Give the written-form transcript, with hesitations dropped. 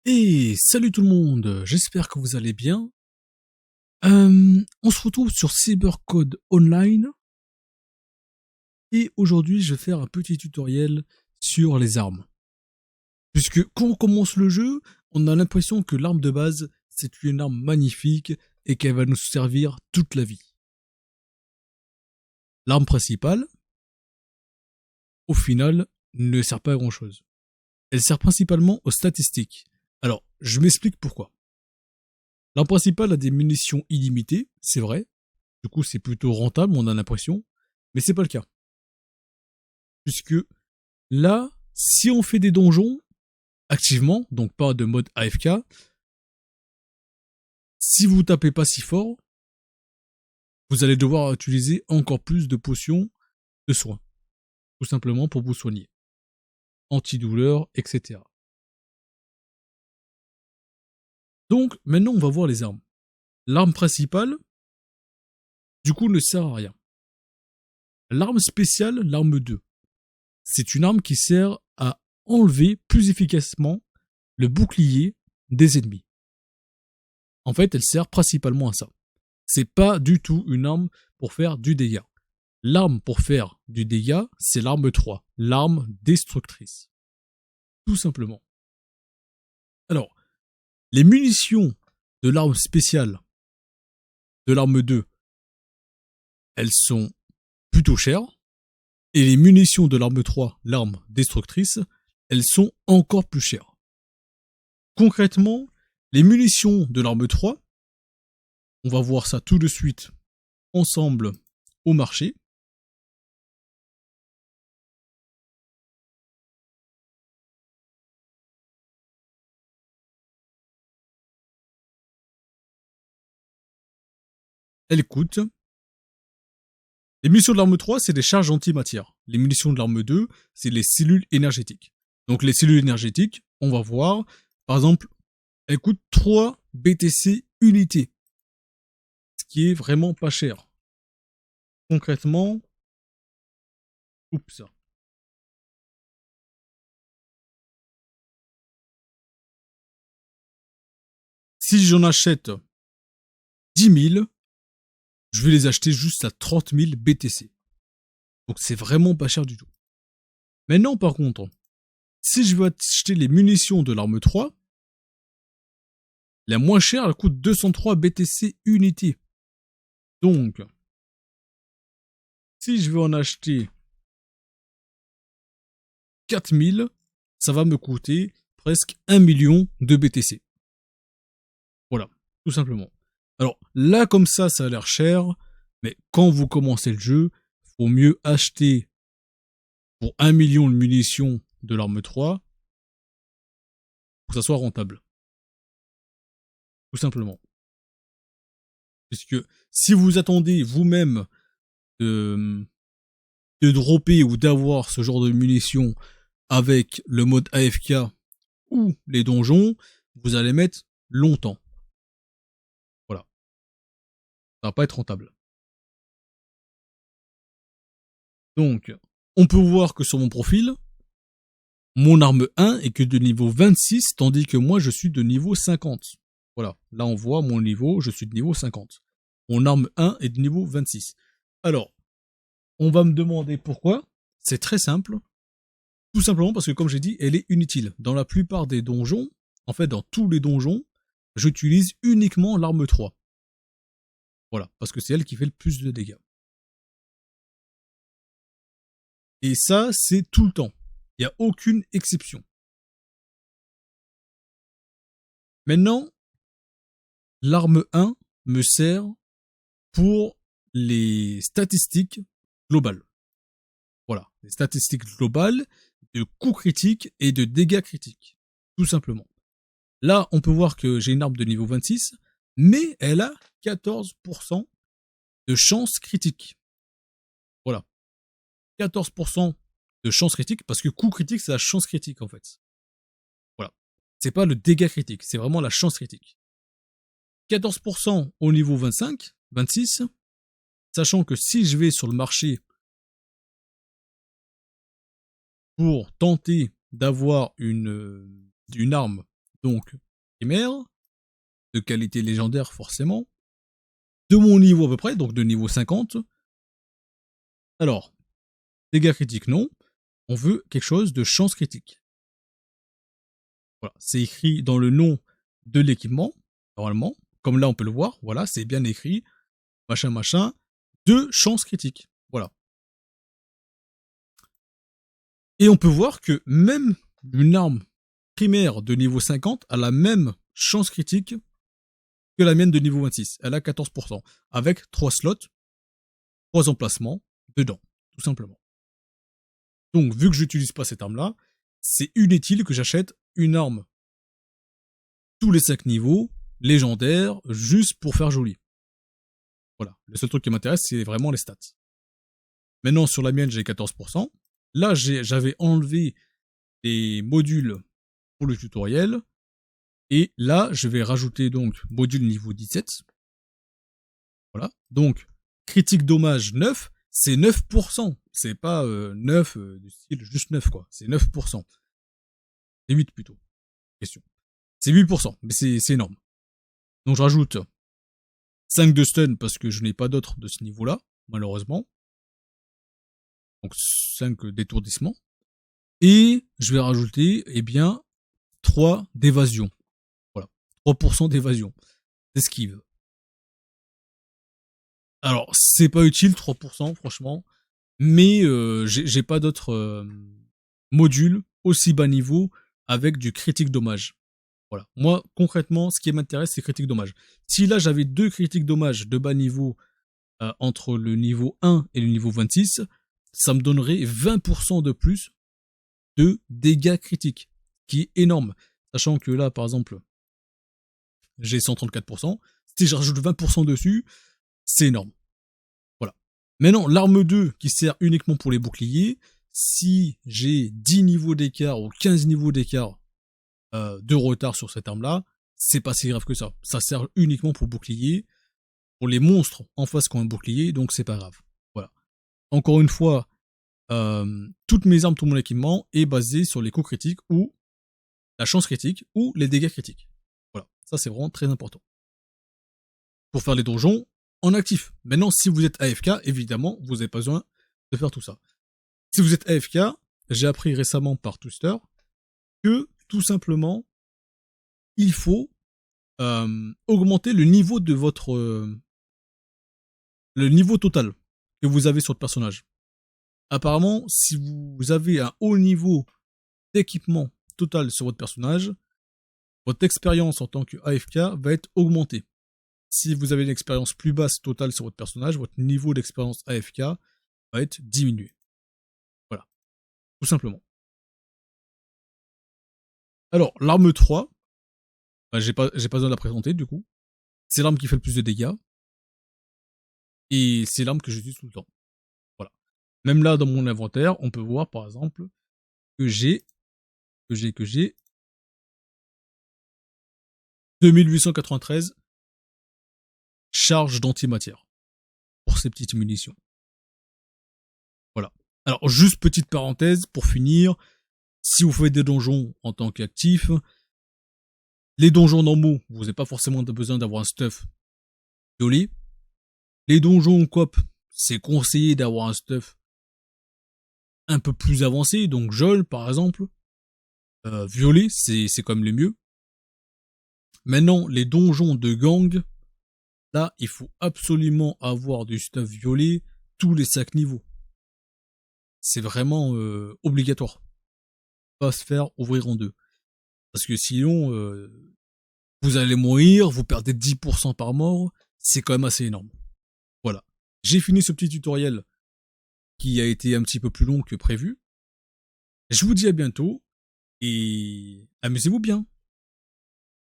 Et salut tout le monde, j'espère que vous allez bien. On se retrouve sur Cybercode Online et aujourd'hui je vais faire un petit tutoriel sur les armes. Puisque quand on commence le jeu, on a l'impression que l'arme de base c'est une arme magnifique et qu'elle va nous servir toute la vie. L'arme principale, au final, ne sert pas à grand chose. Elle sert principalement aux statistiques. Alors, je m'explique pourquoi. L'arme principale a des munitions illimitées, c'est vrai. Du coup, c'est plutôt rentable, on a l'impression. Mais c'est pas le cas. Puisque là, si on fait des donjons, activement, donc pas de mode AFK, si vous tapez pas si fort, vous allez devoir utiliser encore plus de potions de soins. Tout simplement pour vous soigner. Antidouleur, etc. Donc, maintenant, on va voir les armes. L'arme principale, du coup, ne sert à rien. L'arme spéciale, l'arme 2. C'est une arme qui sert à enlever plus efficacement le bouclier des ennemis. En fait, elle sert principalement à ça. C'est pas du tout une arme pour faire du dégât. L'arme pour faire du dégât, c'est l'arme 3, l'arme destructrice. Tout simplement. Alors, les munitions de l'arme spéciale de l'arme 2, elles sont plutôt chères. Et les munitions de l'arme 3, l'arme destructrice, elles sont encore plus chères. Concrètement, les munitions de l'arme 3, on va voir ça tout de suite ensemble au marché. Elles coûtent. Les munitions de l'arme 3, c'est des charges antimatière. Les munitions de l'arme 2, c'est les cellules énergétiques. Donc les cellules énergétiques, on va voir, par exemple, elles coûtent 3 BTC unités. Ce qui est vraiment pas cher. Concrètement, oups. Si j'en achète 10 000, je vais les acheter juste à 30 000 BTC. Donc c'est vraiment pas cher du tout. Maintenant, par contre, si je veux acheter les munitions de l'arme 3, la moins chère, elle coûte 203 BTC unité. Donc, si je veux en acheter 4000, ça va me coûter presque 1 million de BTC. Voilà, tout simplement. Alors là, comme ça a l'air cher, mais quand vous commencez le jeu, faut mieux acheter pour 1 million de munitions de l'arme 3 pour que ça soit rentable. Tout simplement. Puisque si vous attendez vous-même de dropper ou d'avoir ce genre de munitions avec le mode AFK ou les donjons, vous allez mettre longtemps. Voilà. Ça va pas être rentable. Donc, on peut voir que sur mon profil, mon arme 1 est que de niveau 26, tandis que moi je suis de niveau 50. Voilà, là on voit mon niveau, je suis de niveau 50. Mon arme 1 est de niveau 26. Alors, on va me demander pourquoi. C'est très simple. Tout simplement parce que, comme j'ai dit, elle est inutile. Dans la plupart des donjons, en fait dans tous les donjons, j'utilise uniquement l'arme 3. Voilà, parce que c'est elle qui fait le plus de dégâts. Et ça, c'est tout le temps. Il n'y a aucune exception. Maintenant, l'arme 1 me sert pour les statistiques globales. Voilà, les statistiques globales de coups critiques et de dégâts critiques. Tout simplement. Là, on peut voir que j'ai une arme de niveau 26, mais elle a 14% de chance critique. Voilà. 14% de chance critique, parce que coup critique, c'est la chance critique, en fait. Voilà. C'est pas le dégât critique, c'est vraiment la chance critique. 14% au niveau 25, 26, sachant que si je vais sur le marché pour tenter d'avoir une arme Donc, primaire, de qualité légendaire forcément, de mon niveau à peu près, donc de niveau 50. Alors, dégâts critiques non, on veut quelque chose de chance critique. Voilà, c'est écrit dans le nom de l'équipement, normalement, comme là on peut le voir, voilà, c'est bien écrit, machin machin, de chance critique, voilà. Et on peut voir que même une arme primaire de niveau 50 a la même chance critique que la mienne de niveau 26. Elle a 14%, avec 3 slots, 3 emplacements dedans, tout simplement. Donc, vu que j'utilise pas cette arme-là, c'est inutile que j'achète une arme tous les 5 niveaux, légendaire, juste pour faire joli. Voilà. Le seul truc qui m'intéresse, c'est vraiment les stats. Maintenant, sur la mienne, j'ai 14%. Là, j'avais enlevé les modules pour le tutoriel. Et là, je vais rajouter donc module niveau 17. Voilà. Donc, critique dommage 9, c'est 9%. C'est pas 9 du style juste 9, quoi. C'est 9%. C'est 8 plutôt. Question. C'est 8%, mais c'est énorme. Donc, je rajoute 5 de stun parce que je n'ai pas d'autres de ce niveau-là, malheureusement. Donc, 5 d'étourdissement. Et je vais rajouter, eh bien, 3 d'évasion. Voilà. 3% d'évasion. Esquive. Alors, c'est pas utile, 3%, franchement. Mais j'ai pas d'autres modules aussi bas niveau avec du critique dommage. Voilà. Moi, concrètement, ce qui m'intéresse, c'est critique dommage. Si là, j'avais 2 critiques dommage de bas niveau entre le niveau 1 et le niveau 26, ça me donnerait 20% de plus de dégâts critiques, qui est énorme. Sachant que là, par exemple, j'ai 134%. Si je rajoute 20% dessus, c'est énorme. Voilà. Maintenant, l'arme 2 qui sert uniquement pour les boucliers, si j'ai 10 niveaux d'écart ou 15 niveaux d'écart de retard sur cette arme-là, c'est pas si grave que ça. Ça sert uniquement pour bouclier, pour les monstres en face qui ont un bouclier, donc c'est pas grave. Voilà. Encore une fois, toutes mes armes, tout mon équipement est basé sur les coups critiques ou la chance critique ou les dégâts critiques. Voilà, ça c'est vraiment très important. Pour faire les donjons en actif. Maintenant, si vous êtes AFK, évidemment, vous n'avez pas besoin de faire tout ça. Si vous êtes AFK, j'ai appris récemment par Twister que tout simplement, il faut augmenter le niveau de votre le niveau total que vous avez sur le personnage. Apparemment, si vous avez un haut niveau d'équipement total sur votre personnage, votre expérience en tant que AFK va être augmentée. Si vous avez une expérience plus basse totale sur votre personnage, votre niveau d'expérience AFK va être diminué. Voilà. Tout simplement. Alors, l'arme 3, j'ai pas besoin de la présenter du coup. C'est l'arme qui fait le plus de dégâts. Et c'est l'arme que j'utilise tout le temps. Voilà. Même là, dans mon inventaire, on peut voir par exemple que j'ai 2893 charges d'antimatière pour ces petites munitions. Voilà. Alors, juste petite parenthèse pour finir. Si vous faites des donjons en tant qu'actif, les donjons normaux, vous n'avez pas forcément besoin d'avoir un stuff violet. Les donjons en coop, c'est conseillé d'avoir un stuff un peu plus avancé, donc jaune par exemple. Violet, c'est quand même le mieux. Maintenant, les donjons de gang, là, il faut absolument avoir du stuff violet tous les 5 niveaux. C'est vraiment obligatoire. Pas se faire ouvrir en deux. Parce que sinon, vous allez mourir, vous perdez 10% par mort, c'est quand même assez énorme. Voilà. J'ai fini ce petit tutoriel qui a été un petit peu plus long que prévu. Je vous dis à bientôt et amusez-vous bien.